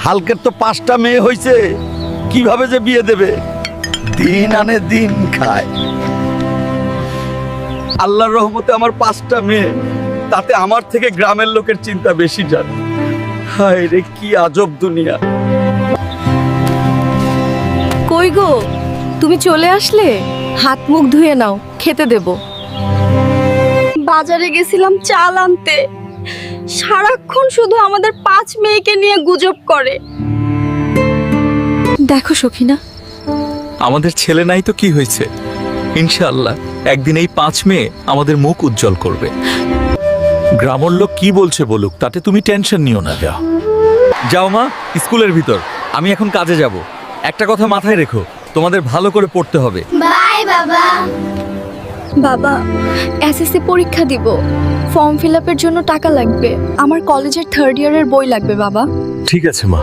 হালকের তো 5টা মেয়ে হয়েছে, কিভাবে যে বিয়ে দেবে? দিন আনে দিন খায়। আল্লাহর রহমতে আমার 5টা মেয়ে, তাতে আমার থেকে গ্রামের লোকের চিন্তা বেশি জানে। হায় রে, কি আজব দুনিয়া। কই গো, তুমি চলে আসলে? হাত মুখ ধুয়ে নাও, খেতে দেব। বাজারে গেছিলাম চাল আনতে, সারাক্ষণ শুধু আমাদের 5 মেয়েকে নিয়ে গুজব করে। দেখো সখিনা, আমাদের ছেলে নাই তো কি হয়েছে, ইনশাআল্লাহ একদিন এই 5 মেয়ে আমাদের মুখ উজ্জ্বল করবে। গ্রামের লোক কি বলছে বলুক, তাতে তুমি টেনশন নিও না। যাও যাও মা, স্কুলের ভিতর। আমি এখন কাজে যাব। একটা কথা মাথায় রেখো, তোমাদের ভালো করে পড়তে হবে। বাবা এসএসসি পরীক্ষা দিব, ফর্ম ফিল আপের জন্য টাকা লাগবে। আমার কলেজের 3rd ইয়ারের বই লাগবে বাবা। ঠিক আছে মা।